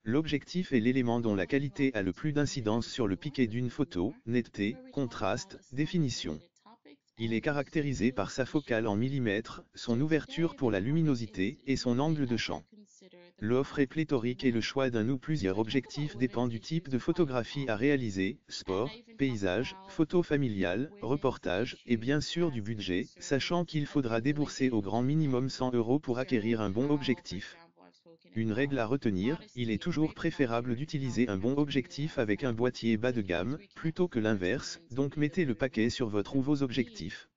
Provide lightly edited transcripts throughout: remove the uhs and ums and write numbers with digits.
L'objectif est l'élément dont la qualité a le plus d'incidence sur le piqué d'une photo, netteté, contraste, définition. Il est caractérisé par sa focale en millimètres, son ouverture pour la luminosité et son angle de champ. L'offre est pléthorique et le choix d'un ou plusieurs objectifs dépend du type de photographie à réaliser, sport, paysage, photo familiale, reportage, et bien sûr du budget, sachant qu'il faudra débourser au grand minimum 100 € pour acquérir un bon objectif. Une règle à retenir, il est toujours préférable d'utiliser un bon objectif avec un boîtier bas de gamme, plutôt que l'inverse, donc mettez le paquet sur votre ou vos objectifs.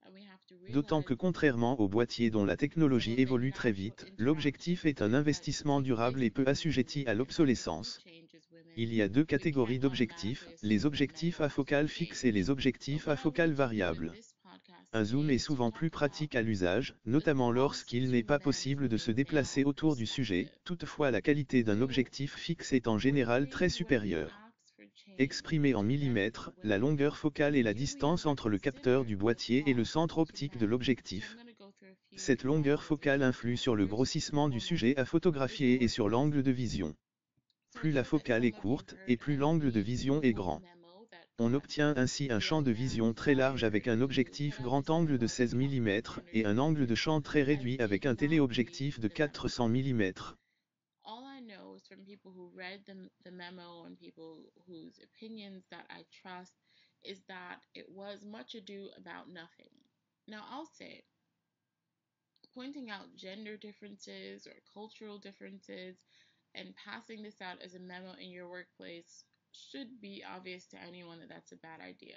D'autant que contrairement au boîtier dont la technologie évolue très vite, l'objectif est un investissement durable et peu assujetti à l'obsolescence. Il y a deux catégories d'objectifs, les objectifs à focale fixe et les objectifs à focale variable. Un zoom est souvent plus pratique à l'usage, notamment lorsqu'il n'est pas possible de se déplacer autour du sujet, toutefois la qualité d'un objectif fixe est en général très supérieure. Exprimée en millimètres, la longueur focale est la distance entre le capteur du boîtier et le centre optique de l'objectif. Cette longueur focale influe sur le grossissement du sujet à photographier et sur l'angle de vision. Plus la focale est courte, et plus l'angle de vision est grand. On obtient ainsi un champ de vision très large avec un objectif grand angle de 16 mm et un angle de champ très réduit avec un téléobjectif de 400 mm. All I know is from people who read the memo and people whose opinions that I trust is that it was much ado about nothing. Now I'll say, pointing out gender differences or cultural differences and passing this out as a memo in your workplace should be obvious to anyone that that's a bad idea.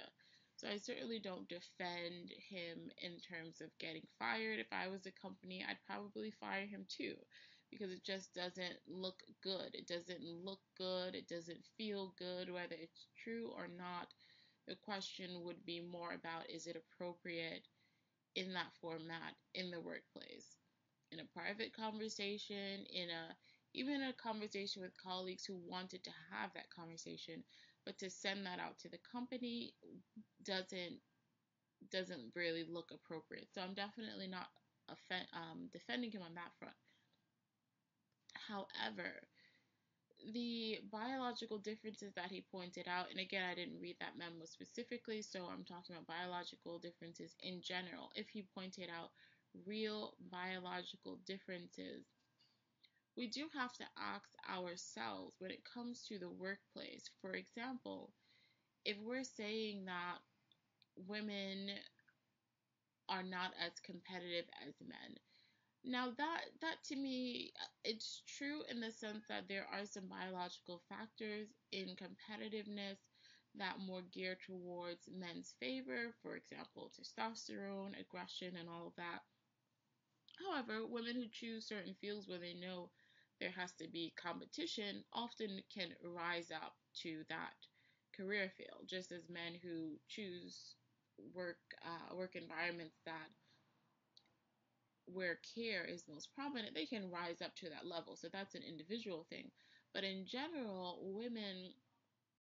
So I certainly don't defend him in terms of getting fired. If I was a company, I'd probably fire him too, because it just doesn't look good. It doesn't look good. It doesn't feel good, whether it's true or not. The question would be more about, is it appropriate in that format in the workplace? In a private conversation, even a conversation with colleagues who wanted to have that conversation, but to send that out to the company doesn't really look appropriate. So I'm definitely not defending him on that front. However, the biological differences that he pointed out, and again, I didn't read that memo specifically, so I'm talking about biological differences in general. If he pointed out real biological differences, we do have to ask ourselves when it comes to the workplace. For example, if we're saying that women are not as competitive as men, now that to me, it's true in the sense that there are some biological factors in competitiveness that more geared towards men's favor, for example, testosterone, aggression, and all of that. However, women who choose certain fields where they know there has to be competition often can rise up to that career field, just as men who choose work environments that where care is most prominent, they can rise up to that level. So that's an individual thing. But in general, women